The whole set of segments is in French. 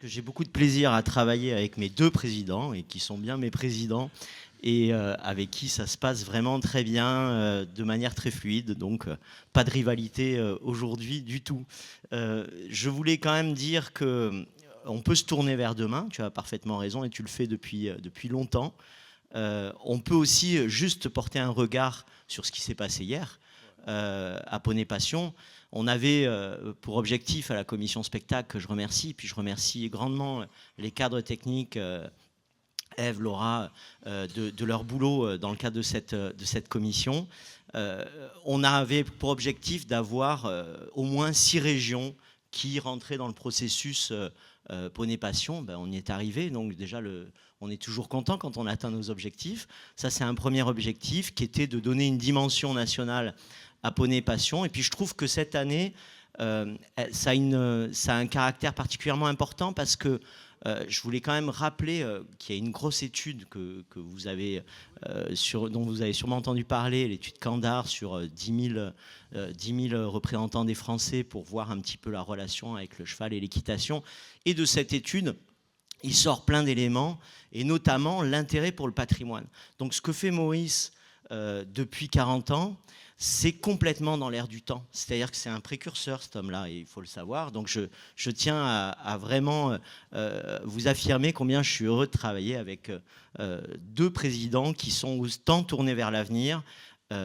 que j'ai beaucoup de plaisir à travailler avec mes deux présidents, et qui sont bien mes présidents, et avec qui ça se passe vraiment très bien, de manière très fluide, donc pas de rivalité aujourd'hui du tout. Je voulais quand même dire que on peut se tourner vers demain, tu as parfaitement raison, et tu le fais depuis longtemps. On peut aussi juste porter un regard sur ce qui s'est passé hier à Poney Passion. On avait pour objectif à la commission spectacle, que je remercie, puis je remercie grandement les cadres techniques, Ève, Laura, de leur boulot dans le cadre de cette commission. On avait pour objectif d'avoir au moins 6 régions qui rentraient dans le processus Poney Passion. Ben, on y est arrivé, donc déjà on est toujours content quand on atteint nos objectifs. Ça, c'est un premier objectif qui était de donner une dimension nationale à Poney Passion. Et puis je trouve que cette année, ça a un caractère particulièrement important parce que je voulais quand même rappeler qu'il y a une grosse étude que vous avez, dont vous avez sûrement entendu parler, l'étude Candar sur 10 000 représentants des Français pour voir un petit peu la relation avec le cheval et l'équitation. Et de cette étude, il sort plein d'éléments, et notamment l'intérêt pour le patrimoine. Donc ce que fait Maurice depuis 40 ans, c'est complètement dans l'air du temps. C'est-à-dire que c'est un précurseur, cet homme-là, et il faut le savoir. Donc je tiens à vraiment vous affirmer combien je suis heureux de travailler avec deux présidents qui sont autant tournés vers l'avenir.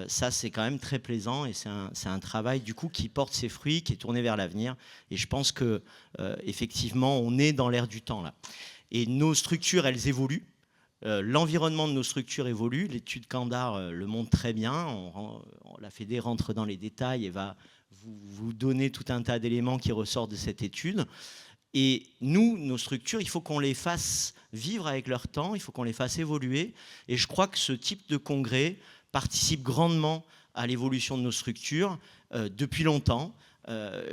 Ça, c'est quand même très plaisant, et c'est un travail du coup qui porte ses fruits, qui est tourné vers l'avenir. Et je pense que effectivement, on est dans l'air du temps là. Et nos structures, elles évoluent. L'environnement de nos structures évolue. L'étude Candar le montre très bien. La Fédé rentre dans les détails et va vous donner tout un tas d'éléments qui ressortent de cette étude. Et nous, nos structures, il faut qu'on les fasse vivre avec leur temps, il faut qu'on les fasse évoluer. Et je crois que ce type de congrès participe grandement à l'évolution de nos structures depuis longtemps.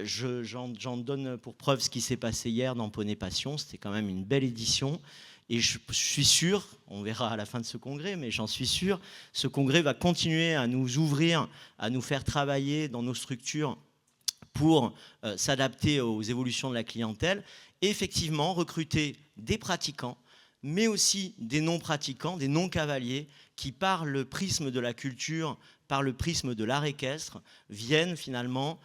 J'en donne pour preuve ce qui s'est passé hier dans Poney Passion. C'était quand même une belle édition. Et je suis sûr, on verra à la fin de ce congrès, mais j'en suis sûr, ce congrès va continuer à nous ouvrir, à nous faire travailler dans nos structures pour s'adapter aux évolutions de la clientèle et effectivement recruter des pratiquants, mais aussi des non-pratiquants, des non-cavaliers qui, par le prisme de la culture, par le prisme de l'art équestre, viennent finalement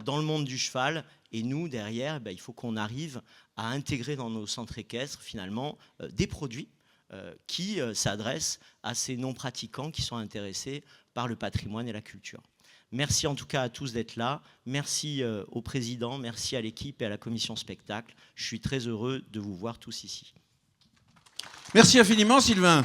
dans le monde du cheval. Et nous, derrière, il faut qu'on arrive à intégrer dans nos centres équestres, finalement, des produits qui s'adressent à ces non-pratiquants qui sont intéressés par le patrimoine et la culture. Merci en tout cas à tous d'être là. Merci au président, merci à l'équipe et à la commission spectacle. Je suis très heureux de vous voir tous ici. Merci infiniment, Sylvain.